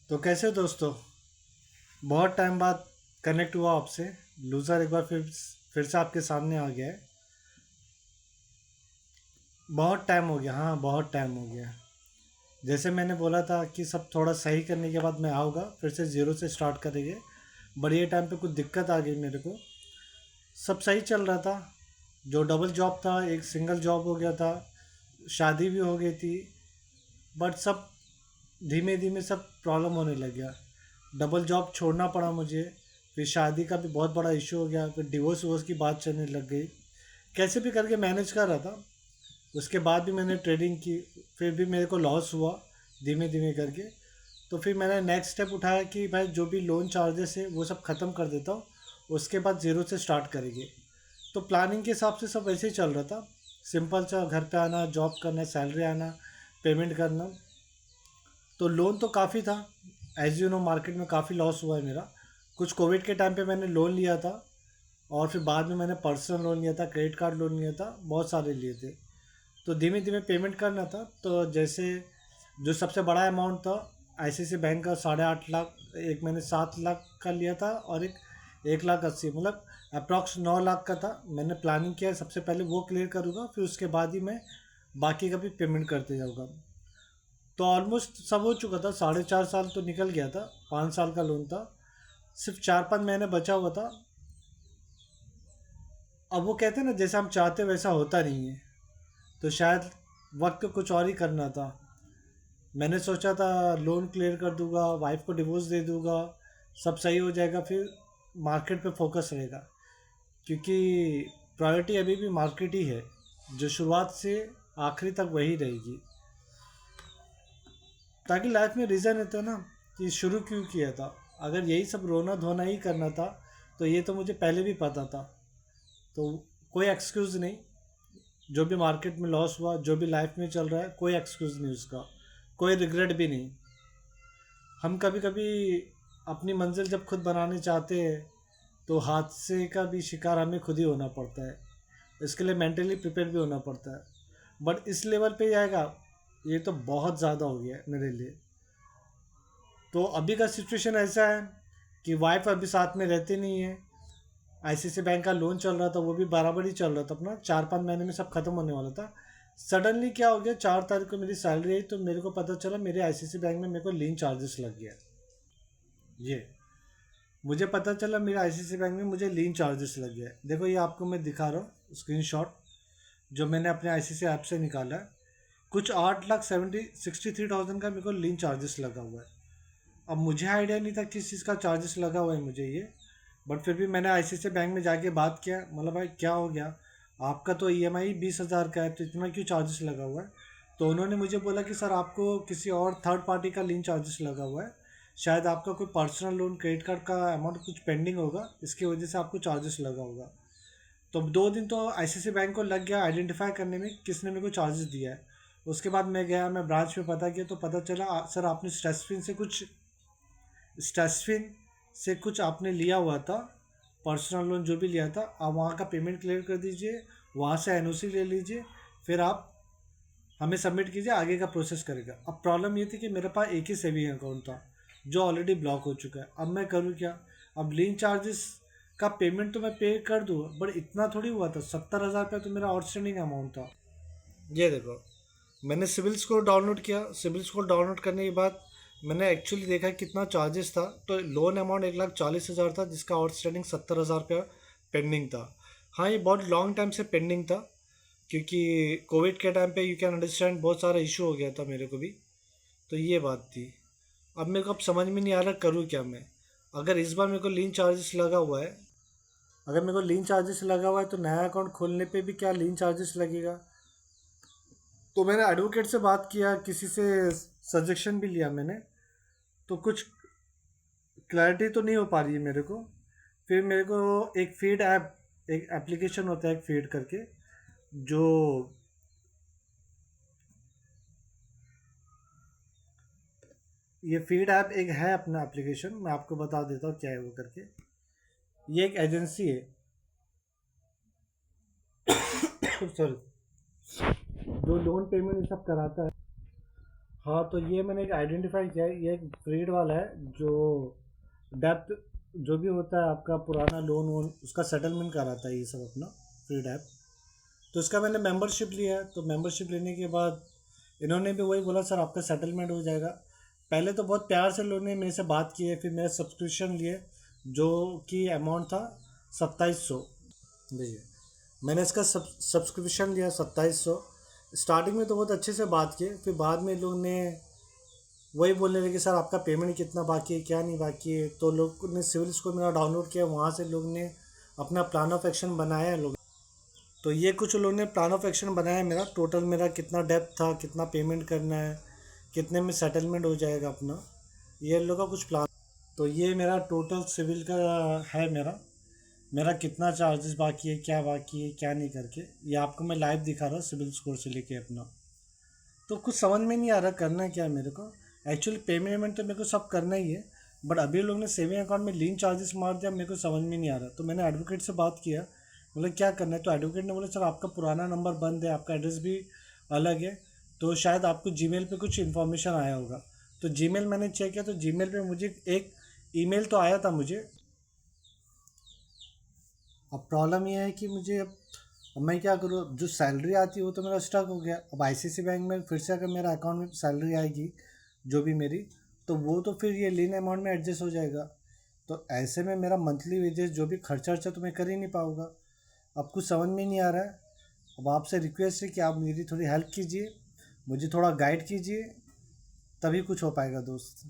तो कैसे हो दोस्तों। बहुत टाइम बाद कनेक्ट हुआ आपसे। लूज़र एक बार फिर से आपके सामने आ गया है। बहुत टाइम हो गया, हाँ बहुत टाइम हो गया। जैसे मैंने बोला था कि सब थोड़ा सही करने के बाद मैं आऊँगा, फिर से ज़ीरो से स्टार्ट करेंगे। बट ये टाइम पे कुछ दिक्कत आ गई मेरे को। सब सही चल रहा था। जो डबल जॉब था एक सिंगल जॉब हो गया था। शादी भी हो गई थी। बट सब धीमे धीमे सब प्रॉब्लम होने लग गया। डबल जॉब छोड़ना पड़ा मुझे। फिर शादी का भी बहुत बड़ा इशू हो गया, फिर डिवोर्स वोर्स की बात चलने लग गई। कैसे भी करके मैनेज कर रहा था। उसके बाद भी मैंने ट्रेडिंग की। फिर भी मेरे को लॉस हुआ धीमे धीमे करके। तो फिर मैंने नेक्स्ट स्टेप उठाया कि भाई जो भी लोन चार्जेस है वो सब ख़त्म कर देता हूँ। उसके बाद ज़ीरो से स्टार्ट करेंगे। तो प्लानिंग के हिसाब से सब वैसे ही चल रहा था। सिंपल सा घर पे आना, जॉब करना, सैलरी आना, पेमेंट करना। तो लोन तो काफ़ी था। एज यू नो मार्केट में काफ़ी लॉस हुआ है मेरा। कुछ कोविड के टाइम पे मैंने लोन लिया था। और फिर बाद में मैंने पर्सनल लोन लिया था, क्रेडिट कार्ड लोन लिया था, बहुत सारे लिए थे। तो धीमे धीमे पेमेंट करना था। तो जैसे जो सबसे बड़ा अमाउंट था आईसीआईसी बैंक का 8.5 लाख, एक मैंने 7 लाख का लिया था, और एक 1,80,000, मतलब अप्रॉक्स 9 लाख का था। मैंने प्लानिंग किया सबसे पहले वो क्लियर करूँगा, फिर उसके बाद ही मैं बाकी का भी पेमेंट करते जाऊँगा। तो ऑलमोस्ट सब हो चुका था। 4.5 साल तो निकल गया था। 5 साल का लोन था। सिर्फ 4-5 महीने बचा हुआ था। अब वो कहते हैं ना, जैसा हम चाहते वैसा होता नहीं है। तो शायद वक्त कुछ और ही करना था। मैंने सोचा था लोन क्लियर कर दूंगा, वाइफ को डिवोर्स दे दूंगा, सब सही हो जाएगा, फिर मार्केट पे फोकस रहेगा। क्योंकि प्रायोरिटी अभी भी मार्केट ही है। जो शुरुआत से आखिरी तक वही रहेगी। ताकि लाइफ में रीज़न रहता ना कि शुरू क्यों किया था। अगर यही सब रोना धोना ही करना था तो ये तो मुझे पहले भी पता था। तो कोई एक्सक्यूज़ नहीं। जो भी मार्केट में लॉस हुआ, जो भी लाइफ में चल रहा है, कोई एक्सक्यूज़ नहीं उसका। कोई रिग्रेट भी नहीं। हम कभी कभी अपनी मंजिल जब खुद बनाने चाहते हैं तो हादसे का भी शिकार हमें खुद ही होना पड़ता है। इसके लिए मेंटली प्रिपेयर भी होना पड़ता है। बट इस लेवल पे ही आएगा, ये तो बहुत ज़्यादा हो गया है मेरे लिए। तो अभी का सिचुएशन ऐसा है कि वाइफ अभी साथ में रहती नहीं है। आईसीआईसी बैंक का लोन चल रहा था, वो भी बराबर ही चल रहा था अपना। 4-5 महीने में सब खत्म होने वाला था। सडनली क्या हो गया, 4 तारीख को मेरी सैलरी आई तो मेरे को पता चला मेरे आईसीआईसी बैंक में मेरे को लीन चार्जेस लग गया। ये मुझे पता चला मेरे आईसीआईसी बैंक में मुझे लीन चार्जेस लग गया। देखो ये आपको मैं दिखा रहा हूँ स्क्रीनशॉट, जो मैंने अपने आईसीआईसी ऐप से निकाला है। कुछ 8,63,000 का मेरे को लीन चार्जेस लगा हुआ है। अब मुझे आइडिया नहीं था किस चीज़ का चार्जेस लगा हुआ है मुझे ये। बट फिर भी मैंने आईसीआईसी बैंक में जाके बात किया, मतलब भाई क्या हो गया, आपका तो ईएमआई 20,000 का है, तो इतना क्यों चार्जेस लगा हुआ है। तो उन्होंने मुझे बोला कि सर आपको किसी और थर्ड पार्टी का लिंक चार्जेस लगा हुआ है। शायद आपका कोई पर्सनल लोन क्रेडिट कार्ड का अमाउंट कुछ पेंडिंग होगा, इसकी वजह से आपको चार्जेस लगा होगा। तो 2 दिन तो आईसीआईसी बैंक को लग गया आइडेंटिफाई करने में किसने मेरे को चार्जेस दिया है। उसके बाद मैं गया, मैं ब्रांच में पता किया तो पता चला सर आपने स्टैसफिन से कुछ आपने लिया हुआ था। पर्सनल लोन जो भी लिया था, आप वहाँ का पेमेंट क्लियर कर दीजिए, वहाँ से एनओसी ले लीजिए, फिर आप हमें सबमिट कीजिए, आगे का प्रोसेस करेगा। अब प्रॉब्लम ये थी कि मेरे पास एक ही सेविंग अकाउंट था जो ऑलरेडी ब्लॉक हो चुका है। अब मैं करूँ क्या। अब लीन चार्जेस का पेमेंट तो मैं पे कर दूँ, बट इतना थोड़ी हुआ था। 70,000 रुपये तो मेरा आउटस्टैंडिंग अमाउंट था। ये देखो, मैंने सिविल स्कोर डाउनलोड किया। सिविल स्कोर डाउनलोड करने के बाद मैंने एक्चुअली देखा कितना चार्जेस था। तो लोन अमाउंट 1,40,000 था, जिसका आउटस्टैंडिंग 70,000 रुपया पेंडिंग था। हाँ, ये बहुत लॉन्ग टाइम से पेंडिंग था, क्योंकि कोविड के टाइम पे यू कैन अंडरस्टैंड बहुत सारा इशू हो गया था मेरे को भी। तो ये बात थी। अब मेरे को अब समझ में नहीं आ रहा करूँ क्या मैं। अगर इस बार मेरे को लीन चार्जेस लगा हुआ है, अगर मेरे को लीन चार्जेस लगा हुआ है तो नया अकाउंट खोलने पे भी क्या लीन चार्जेस लगेगा। तो मैंने एडवोकेट से बात किया, किसी से सजेशन भी लिया मैंने। तो कुछ क्लैरिटी तो नहीं हो पा रही है मेरे को। फिर मेरे को एक फीड ऐप, एक एप्लीकेशन होता है एक फीड करके, जो ये फीड ऐप एक है अपना एप्लीकेशन, मैं आपको बता देता हूँ क्या है वो करके। ये एक एजेंसी है सॉरी, जो लोन पेमेंट ये सब कराता है। हाँ, तो ये मैंने एक आइडेंटिफाई किया है, ये एक फ्रीड वाला है जो डेप्थ जो भी होता है आपका पुराना लोन वोन उसका सेटलमेंट कराता है, ये सब अपना फ्रीड ऐप। तो इसका मैंने मेंबरशिप लिया है, तो मेंबरशिप लेने के बाद इन्होंने भी वही बोला सर आपका सेटलमेंट हो जाएगा। पहले तो बहुत प्यार से लोगों ने मेरे से बात की है, फिर मेरा सब्सक्रिप्शन लिए जो कि अमाउंट था 2700। देखिए मैंने इसका सब्सक्रिप्शन लिया 2700। स्टार्टिंग में तो बहुत अच्छे से बात किए, फिर बाद में लोग ने वही बोलने लगे सर आपका पेमेंट कितना बाकी है क्या नहीं बाकी है। तो लोग ने सिविल स्कोर मेरा डाउनलोड किया, वहाँ से लोग ने अपना प्लान ऑफ एक्शन बनाया है लोग। तो ये कुछ लोगों ने प्लान ऑफ एक्शन बनाया है मेरा, टोटल मेरा कितना डेप्थ था, कितना पेमेंट करना है, कितने में सेटलमेंट हो जाएगा अपना, ये लोग का कुछ प्लान। तो ये मेरा टोटल सिविल का है, मेरा मेरा कितना चार्जेस बाकी है, क्या बाकी है क्या नहीं करके, ये आपको मैं लाइव दिखा रहा हूँ सिविल स्कोर से लेके अपना। तो कुछ समझ में नहीं आ रहा करना क्या है मेरे को। एक्चुअली पेमेंट तो मेरे को सब करना ही है, बट अभी लोग ने सेविंग अकाउंट में लीन चार्जेस मार दिया, मेरे को समझ में नहीं आ रहा। तो मैंने एडवोकेट से बात किया, बोले क्या करना है। तो एडवोकेट ने बोला सर आपका पुराना नंबर बंद है, आपका एड्रेस भी अलग है, तो शायद आपको जीमेल पे कुछ इन्फॉर्मेशन आया होगा। तो जीमेल मैंने चेक किया, तो जीमेल पे मुझे एक ईमेल तो आया था मुझे। अब प्रॉब्लम ये है कि मुझे अब मैं क्या करूँ, जो सैलरी आती है वो तो मेरा स्टक हो गया। अब आईसीआईसीआई बैंक में फिर से अगर मेरा अकाउंट में सैलरी आएगी जो भी मेरी, तो वो तो फिर ये लीन अमाउंट में एडजस्ट हो जाएगा। तो ऐसे में मेरा मंथली वेजेस जो भी खर्चा वर्चा तो मैं कर ही नहीं पाऊँगा। अब कुछ समझ में नहीं आ रहा है। अब आपसे रिक्वेस्ट है कि आप मेरी थोड़ी हेल्प कीजिए, मुझे थोड़ा गाइड कीजिए, तभी कुछ हो पाएगा दोस्त।